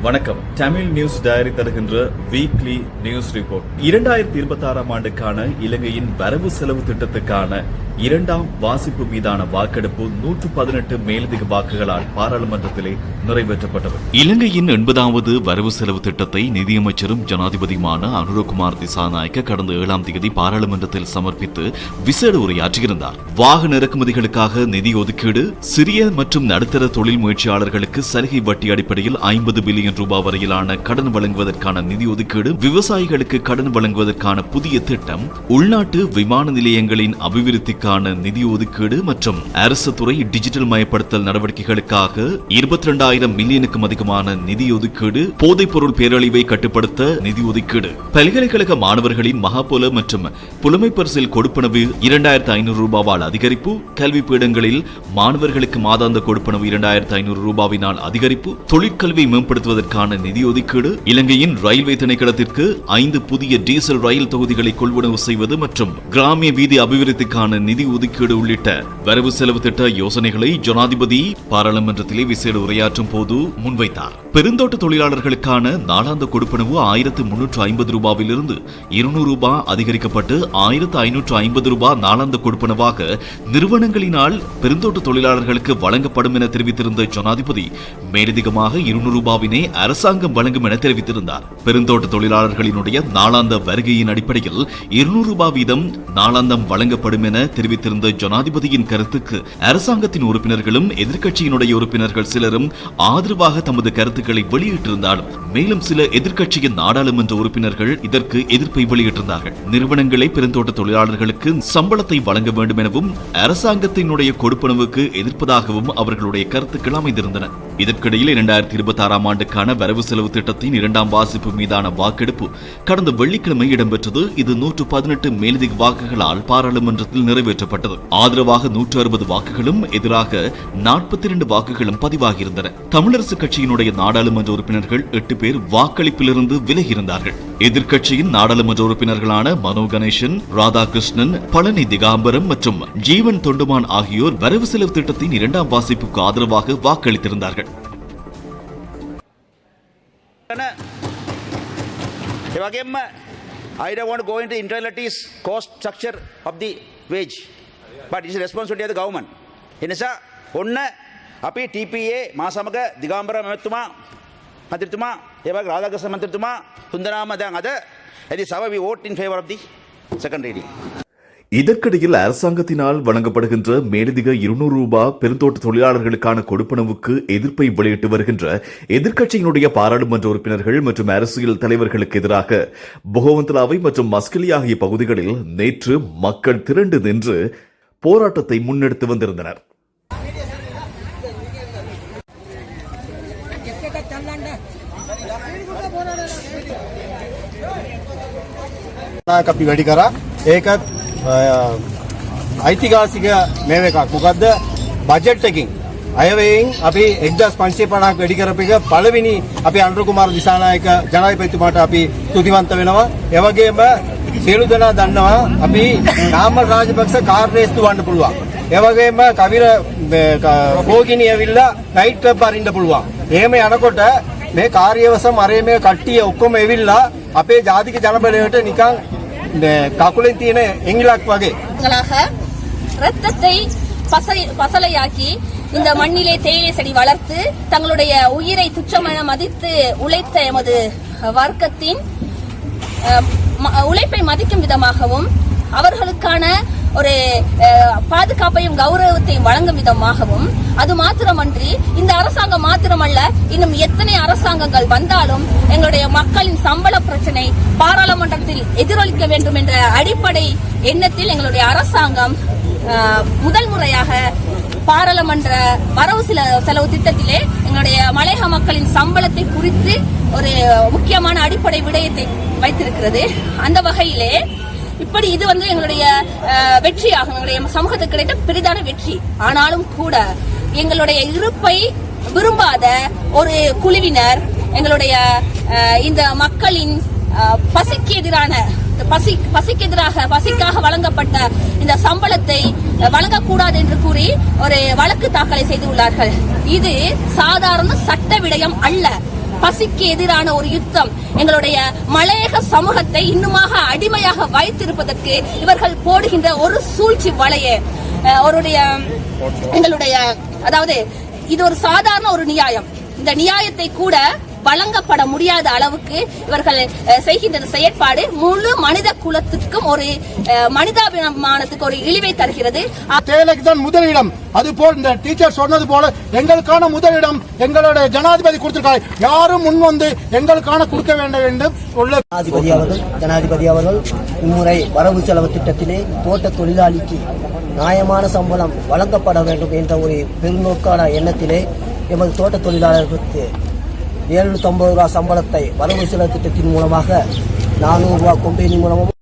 வணக்கம். Tamil news diary தருகின்ற weekly news report. 2026 ஆண்டுக்கான இலங்கையின் வரவு செலவு திட்டத்துக்கான இரண்டாம் வாசிப்பு மீதான வாக்கெடுப்பு 118 மேலதிக வாக்குகளால் பாராளுமன்றத்திலே நிறைவேற்றப்பட்டது. இலங்கையின் 80வது வரவு செலவு திட்டத்தை நிதியமைச்சரும் ஜனாதிபதியுமான அனுரகுமார் திசாநாயக்க கடந்த 7ஆம் தேதி பாராளுமன்றத்தில் சமர்ப்பித்து விசேட உரையாற்றியிருந்தார். வாகன இறக்குமதிகளுக்காக நிதி ஒதுக்கீடு, சிறிய மற்றும் நடுத்தர தொழில் முயற்சியாளர்களுக்கு சலுகை வட்டி அடிப்படையில் 50 பில்லியன் ரூபாய் வரையிலான கடன் வழங்குவதற்கான நிதி ஒதுக்கீடு, விவசாயிகளுக்கு கடன் வழங்குவதற்கான புதிய திட்டம், உள்நாட்டு விமான நிலையங்களின் அபிவிருத்திக்கான நிதி ஒதுக்கீடு மற்றும் அரசு துறை டிஜிட்டல் மயப்படுத்தல் நடவடிக்கைகளுக்காக 22,000 மில்லியனுக்கும் அதிகமான நிதி ஒதுக்கீடு, போதைப் பொருள் பேரழிவை கட்டுப்படுத்த நிதி ஒதுக்கீடு, பல்கலைக்கழக மாணவர்களின் மகாபோல மற்றும் புலமை பரிசில் கொடுப்பனவு 2,500 ரூபாவால் அதிகரிப்பு, கல்வி பீடங்களில் மாணவர்களுக்கு மாதாந்த கொடுப்பனவு 2,500 ரூபாவினால் அதிகரிப்பு, தொழிற்கல்வி மேம்படுத்துவதற்கான நிதி ஒதுக்கீடு, இலங்கையின் ரயில்வே திணைக்களத்திற்கு 5 புதிய டீசல் ரயில் தொகுதிகளை கொள்வனவு செய்வது மற்றும் கிராமிய வீதி அபிவிருத்திக்கான நிதி ஒதுக்கீடு உள்ளிட்ட வரவு செலவு திட்ட யோசனைகளை ஜனாதிபதி பாராளுமன்றத்திலே விசேட உரையாற்றும் போது முன்வைத்தார். பெருந்தோட்ட தொழிலாளர்களுக்கான நாளாந்த கொடுப்பனவு 1,350 ரூபாவிலிருந்து 200 ரூபாய் அதிகரிக்கப்பட்டு 1,550 ரூபாய் நாளாந்த கொடுப்பனவாக நிறுவனங்களினால் பெருந்தோட்ட தொழிலாளர்களுக்கு வழங்கப்படும் என தெரிவித்திருந்த ஜனாதிபதி மேலதிகமாக 200 ரூபாவினை அரசாங்கம் வழங்கும் என தெரிவித்திருந்தார். பெருந்தோட்ட தொழிலாளர்களினுடைய நாளாந்த வருகையின் அடிப்படையில் 200 ரூபாய் வீதம் நாளாந்தம் வழங்கப்படும் என தெரிவித்திருந்த ஜனாதிபதியின் கருத்துக்கு அரசாங்கத்தின் உறுப்பினர்களும் எதிர்க்கட்சியினுடைய உறுப்பினர்கள் சிலரும் ஆதரவாக தமது கருத்துக்களை வெளியிட்டிருந்தாலும் மேலும் சில எதிர்க்கட்சியின் நாடாளுமன்ற உறுப்பினர்கள் இதற்கு எதிர்ப்பை வெளியிட்டிருந்தார்கள். நிறுவனங்களை பெருந்தோட்ட தொழிலாளர்களுக்கு சம்பளத்தை வழங்க வேண்டும் எனவும் அரசாங்கத்தினுடைய கொடுப்பனவுக்கு எதிர்ப்பதாகவும் அவர்களுடைய கருத்துக்கள் அமைந்திருந்தன. இதற்கிடையில் 2026 ஆண்டுக்கான வரவு செலவு திட்டத்தின் இரண்டாம் வாசிப்பு மீதான வாக்கெடுப்பு கடந்த வெள்ளிக்கிழமை இடம்பெற்றது. இது 118 மேலதிக வாக்குகளால் பாராளுமன்றத்தில் நிறைவேற்றப்பட்டது. ஆதரவாக 160 வாக்குகளும் எதிராக 42 வாக்குகளும் பதிவாகியிருந்தன. தமிழரசு கட்சியினுடைய நாடாளுமன்ற உறுப்பினர்கள் 8 பேர் வாக்களிப்பிலிருந்து விலகியிருந்தார்கள். எதிர்க்கட்சியின் நாடாளுமன்ற உறுப்பினர்களான மனோ கணேசன், ராதாகிருஷ்ணன், பழனி திகாம்பரம் மற்றும் ஜீவன் தொண்டுமான் ஆகியோர் வரவு செலவு திட்டத்தின் இரண்டாம் வாசிப்புக்கு ஆதரவாக வாக்களித்திருந்தார்கள். I don't want to go into intellectual cost structure of the wage, but it's the responsibility of the government. එනිසා ඔන්න අපි TPA මාසමග දිගාම්බර මහත්මයා මන්ත්‍රීතුමා ඒ වගේ රාධාකෘෂ්ණ මන්ත්‍රීතුමා තුන්දෙනාම දැන් අද එදි සව we vote in favor of the second reading. இதற்கிடையில் அரசாங்கத்தினால் வழங்கப்படுகின்ற மேலதிக 200 ரூபாய் பெருந்தோட்ட தொழிலாளர்களுக்கான கொடுப்பனவுக்கு எதிர்ப்பை வெளியிட்டு வருகின்ற எதிர்க்கட்சியினுடைய பாராளுமன்ற உறுப்பினர்கள் மற்றும் அரசியல் தலைவர்களுக்கு எதிராக பொகவந்தலாவை மற்றும் மஸ்கலி ஆகிய பகுதிகளில் நேற்று மக்கள் திரண்டு நின்று போராட்டத்தை முன்னெடுத்து வந்திருந்தனர். ඓතිහාසික මේව එකක්. මොකද්ද? බජට් එකකින් අයවැයෙන් අපි 1550ක් වැඩි කරපු එක පළවෙනි අපි අනුර කුමාර දිසානායක ජනාධිපතිතුමාට අපි ස්තුතිවන්ත වෙනවා. ඒ වගේම සියලු දෙනා දන්නවා අපි නාමල් රාජපක්ෂ කාර්යස්තු වන්න පුළුවන්. ඒ වගේම කවිර භෝගිනී ඇවිල්ලා නයිට් ක්ලබ් අරින්න පුළුවන්. එහෙම යනකොට මේ කාර්යවස මරේ කට්ටිය ඔක්කොම ඇවිල්ලා අපේ ජාතික ජනබලයට නිකන් காக்குலையும் தீன எங்கிலாக் வகை ரத்தத்தை பசலையாக்கி இந்த மண்ணிலே தேயிலை செடி வளர்த்து தங்களுடைய உயிரை துச்சமென மதித்து உழைத்த எமது வர்க்கத்தின் உழைப்பை மதிக்கும் விதமாகவும் அவர்களுக்கான ஒரு பாதுகாப்பையும் கௌரவத்தையும் வழங்கும் விதமாகவும், அது மாத்திரமன்றி இந்த அரசாங்கம் மாத்திரமல்ல இன்னும் எத்தனை அரசாங்கங்கள் வந்தாலும் எங்களுடைய மக்களின் சம்பள பிரச்சனை பாராளுமன்றத்தில் எதிரொலிக்க வேண்டும் என்ற அடிப்படை எண்ணத்தில் எங்களுடைய அரசாங்கம் முதல் முறையாக பாராளுமன்ற வரவு செலவு திட்டத்திலே எங்களுடைய மலையக மக்களின் சம்பளத்தை குறித்து ஒரு முக்கியமான அடிப்படை விடயத்தை வைத்திருக்கிறது. அந்த வகையிலே இப்படி இது எங்களுடைய வெற்றியாகும், எங்களுடைய சமூகத்துக்கு கிடைத்த பெரிதான வெற்றி. ஆனாலும் கூட எங்களுடைய இருப்பை விரும்பாத ஒரு குழுவினர் எங்களுடைய இந்த மக்களின் பசிக்கு எதிரான பசிக்காக வழங்கப்பட்ட இந்த சம்பளத்தை வழங்கக்கூடாது என்று கூறி ஒரு வழக்கு தாக்கலை செய்துள்ளார்கள். இது சாதாரண சட்ட விடயம் அல்ல. பசிக்கு எதிரான ஒரு யுத்தம் எங்களுடைய மலையக சமூகத்தை இன்னுமாக அடிமையாக வைத்திருப்பதற்கு இவர்கள் போடுகின்ற ஒரு சூழ்ச்சி வலையே எங்களுடைய அதாவது இது ஒரு சாதாரண ஒரு நியாயம். இந்த நியாயத்தை கூட வழங்கப்பட முடியாத அளவுக்கு இவர்கள் செய்கின்ற செயற்பாடு முழு மனித குலத்துக்கும் ஒரு மனிதாபிமானத்துக்கு ஒரு இழிவை தருகிறது. தேயிலைக்கு தான் முதலிடம். அது போல் இந்த டீச்சர் சொன்னது போல எங்களுக்கான முதலிடம் எங்களுடைய ஜனாதிபதி கொடுத்திருக்காரு. யாரும் முன் வந்து எங்களுக்கான கொடுக்க வேண்டும் என்று ஜனாதிபதி அவர்கள் இம்முறை வரவு செலவு திட்டத்திலே தோட்ட தொழிலாளிக்கு நியாயமான சம்பளம் வழங்கப்பட வேண்டும் என்ற ஒரு பெருநோக்கான எண்ணத்திலே எமது தோட்ட தொழிலாளர்களுக்கு 750 ரூபாய் சம்பளத்தை வரவு செலவு திட்டத்தின் மூலமாக 400 ரூபாய் கொம்பேனி மூலமும்